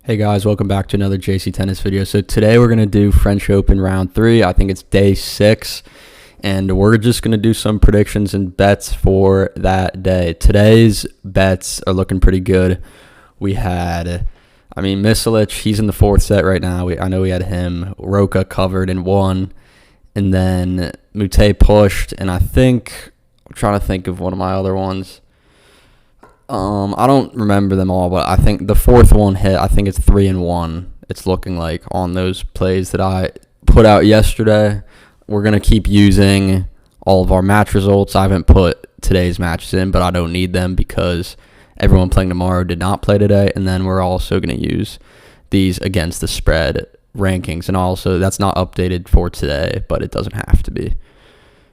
Hey guys, welcome back to another JC Tennis video. So today we're going to do French Open round 3. I think it's day 6. And we're just going to do some predictions and bets for that day. Today's bets are looking pretty good. We had, Misalic, he's in the 4th set right now. I know we had him. Roca covered and won. And then Musetti pushed. And I'm trying to think of one of my other ones. I don't remember them all, but I think the 4th one hit. I think it's 3-1. It's looking like on those plays that I put out yesterday. We're going to keep using all of our match results. I haven't put today's matches in, but I don't need them because everyone playing tomorrow did not play today. And then we're also going to use these against the spread rankings. And also, that's not updated for today, but it doesn't have to be.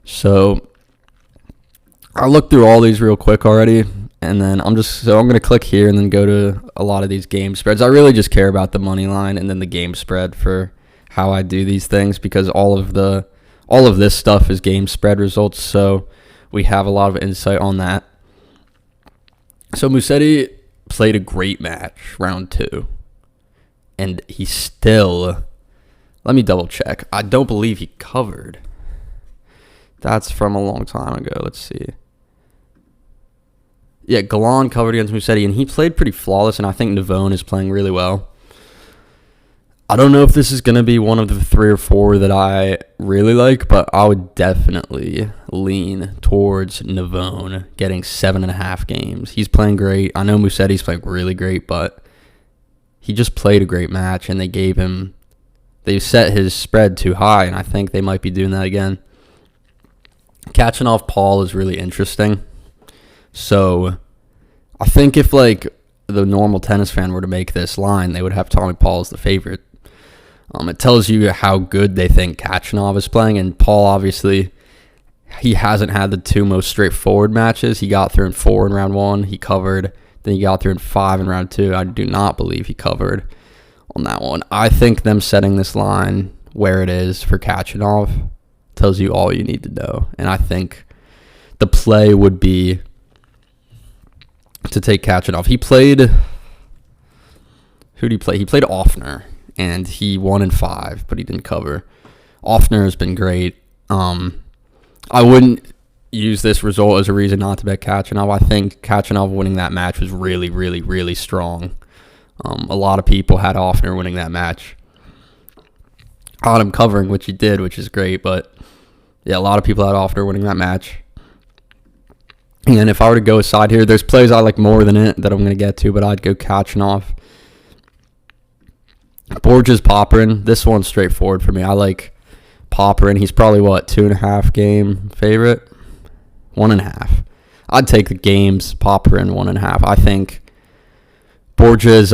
So I looked through all these real quick already. And then I'm going to click here and then go to a lot of these game spreads. I really just care about the money line and then the game spread for how I do these things because all of this stuff is game spread results. So we have a lot of insight on that. So Musetti played a great match, round 2. And he still, let me double check. I don't believe he covered. That's from a long time ago. Let's see. Yeah, Galan covered against Musetti, and he played pretty flawless, and I think Navone is playing really well. I don't know if this is going to be one of the 3 or 4 that I really like, but I would definitely lean towards Navone getting 7.5 games. He's playing great. I know Musetti's playing really great, but he just played a great match, and they set his spread too high, and I think they might be doing that again. Khachanov Paul is really interesting. So I think if the normal tennis fan were to make this line, they would have Tommy Paul as the favorite. It tells you how good they think Khachanov is playing, and Paul obviously he hasn't had the 2 most straightforward matches. He got through in 4 in round 1, he covered. Then he got through in 5 in round 2. I do not believe he covered on that one. I think them setting this line where it is for Khachanov tells you all you need to know, and I think the play would be to take Khachanov. He played, who did he play? He played Offner, and he won in 5, but he didn't cover. Offner has been great. I wouldn't use this result as a reason not to bet Khachanov. I think Khachanov winning that match was really, really, really strong. A lot of people had Offner winning that match. I had him covering, which he did, which is great, but yeah, a lot of people had Offner winning that match. And if I were to go aside here, there's plays I like more than it that I'm going to get to, but I'd go Khachanov. Borges Popyrin. This one's straightforward for me. I like Popyrin. He's probably, 2.5 game favorite? 1.5. I'd take the games, Popyrin, 1.5. I think Borges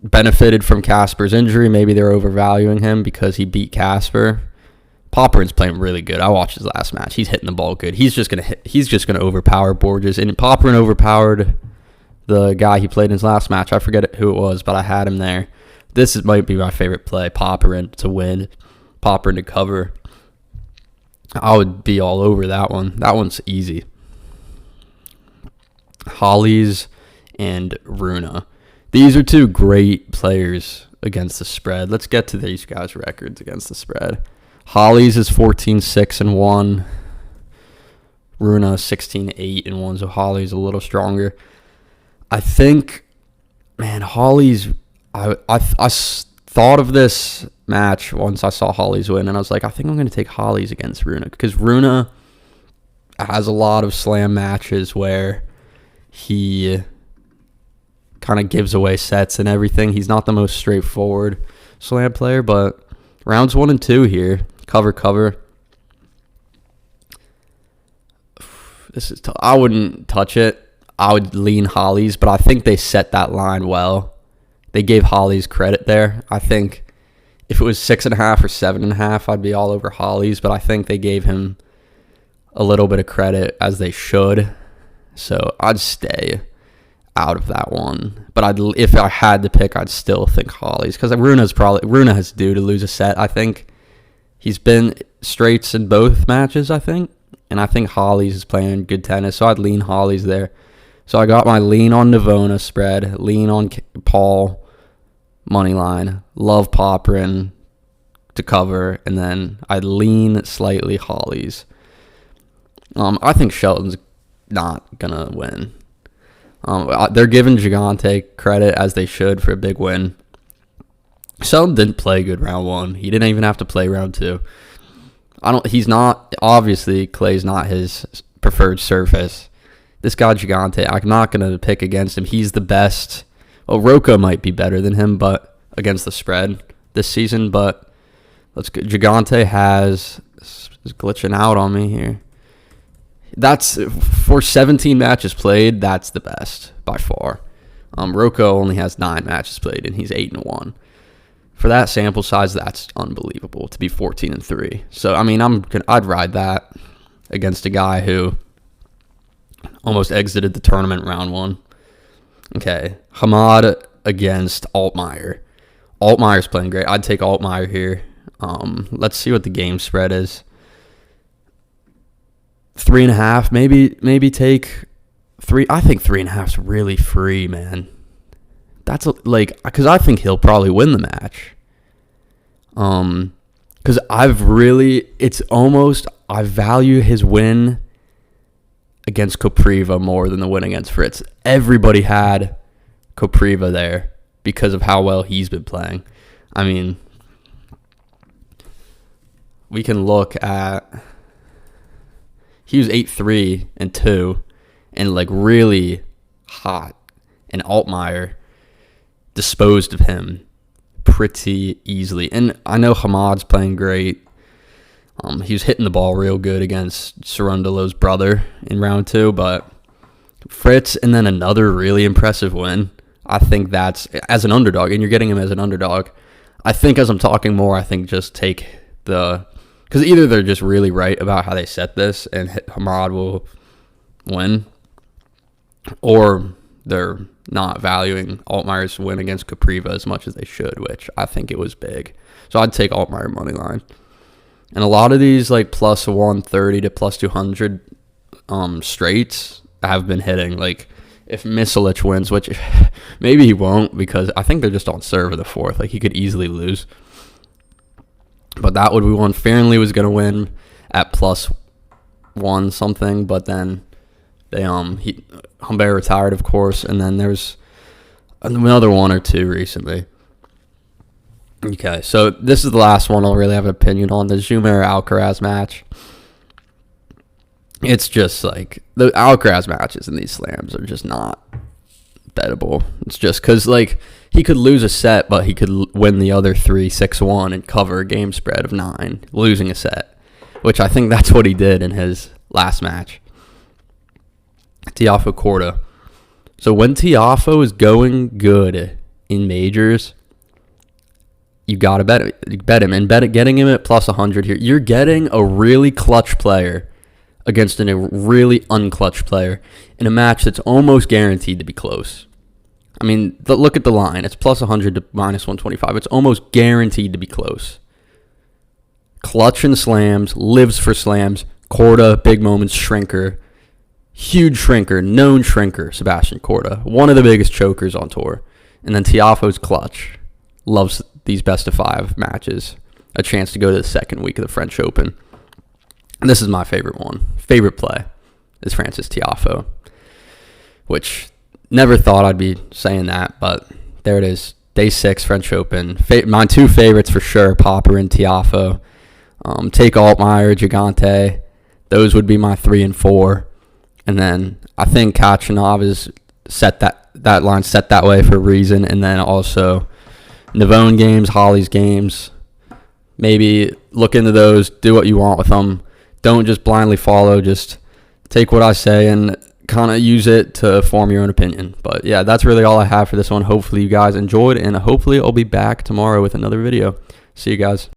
benefited from Casper's injury. Maybe they're overvaluing him because he beat Casper. Popyrin's playing really good. I watched his last match. He's hitting the ball good. He's just gonna overpower Borges. And Popyrin overpowered the guy he played in his last match. I forget who it was, but I had him there. Might be my favorite play. Popyrin to win, Popyrin to cover. I would be all over that one. That one's easy. Hollies and Runa. These are 2 great players against the spread. Let's get to these guys' records against the spread. Hollies is 14-6-1. Runa 16-8-1. So Hollies a little stronger. I think, Hollies. I thought of this match once I saw Hollies win, and I was like, I think I'm going to take Hollies against Runa because Runa has a lot of slam matches where he kind of gives away sets and everything. He's not the most straightforward slam player, but rounds 1 and 2 here. Cover. This is tough. I wouldn't touch it. I would lean Hollies, but I think they set that line well. They gave Hollies credit there. I think if it was 6.5 or 7.5, I'd be all over Hollies, but I think they gave him a little bit of credit as they should. So I'd stay out of that one. But if I had to pick, I'd still think Hollies because Runa has due to lose a set, I think. He's been straights in both matches, I think. And I think Hollies is playing good tennis, so I'd lean Hollies there. So I got my lean on Navona spread, lean on Paul, money line. Love Popperin to cover, and then I lean slightly Hollies. I think Shelton's not gonna win. They're giving Gigante credit, as they should, for a big win. Shelton didn't play good round 1. He didn't even have to play round 2. He's not, obviously, clay's not his preferred surface. This guy Gigante, I'm not going to pick against him. He's the best. Well, Rocco might be better than him, but against the spread this season. But let's go. Gigante is glitching out on me here. That's, for 17 matches played, that's the best by far. Rocco only has 9 matches played, and he's 8-1. For that sample size, that's unbelievable to be 14-3. So I mean, I'd ride that against a guy who almost exited the tournament round 1. Okay, Hamad against Altmaier. Altmaier's playing great. I'd take Altmaier here. Let's see what the game spread is. 3.5, maybe take 3. I think 3.5 is really free, man. That's because I think he'll probably win the match. Because I value his win against Kopriva more than the win against Fritz. Everybody had Kopriva there because of how well he's been playing. I mean, we can look at, he was 8-3-2 and really hot, and Altmaier disposed of him pretty easily. And I know Hamad's playing great. He was hitting the ball real good against Cerundolo's brother in round 2, but Fritz, and then another really impressive win. I think that's, as an underdog, and you're getting him as an underdog. I think as I'm talking more, I think just take because either they're just really right about how they set this and Hamad will win, or they're not valuing Altmaier's win against Kopriva as much as they should, which I think it was big. So I'd take Altmaier money line. And a lot of these plus 130 to plus 200 straights have been hitting. If Misalic wins, which maybe he won't, because I think they're just on serve of the 4th. He could easily lose. But that would be one. Fearnley was going to win at plus 1 something, but then Humbert retired, of course, and then there's another one or two recently. Okay, so this is the last one I'll really have an opinion on, the Zhumer-Alcaraz match. It's just the Alcaraz matches in these slams are just not bettable. It's just because he could lose a set, but he could win the other 3 6-1 and cover a game spread of 9, losing a set, which I think that's what he did in his last match. Tiafoe Korda. So when Tiafoe is going good in majors, you got to bet him. And getting him at plus 100 here, you're getting a really clutch player against a really unclutch player in a match that's almost guaranteed to be close. I mean, look at the line. It's plus 100 to minus 125. It's almost guaranteed to be close. Clutch in slams, lives for slams. Korda, big moments, shrinker. Huge shrinker, known shrinker, Sebastian Korda. One of the biggest chokers on tour. And then Tiafoe's clutch. Loves these best of 5 matches. A chance to go to the second week of the French Open. And this is my favorite one. Favorite play is Frances Tiafoe. Which, never thought I'd be saying that, but there it is. Day 6, French Open. My 2 favorites for sure, Popper and Tiafoe. Take Altmaier, Gigante. Those would be my 3 and 4. And then I think Khachanov is set that line set that way for a reason. And then also Navone games, Holly's games. Maybe look into those. Do what you want with them. Don't just blindly follow. Just take what I say and kind of use it to form your own opinion. But yeah, that's really all I have for this one. Hopefully you guys enjoyed, and hopefully I'll be back tomorrow with another video. See you guys.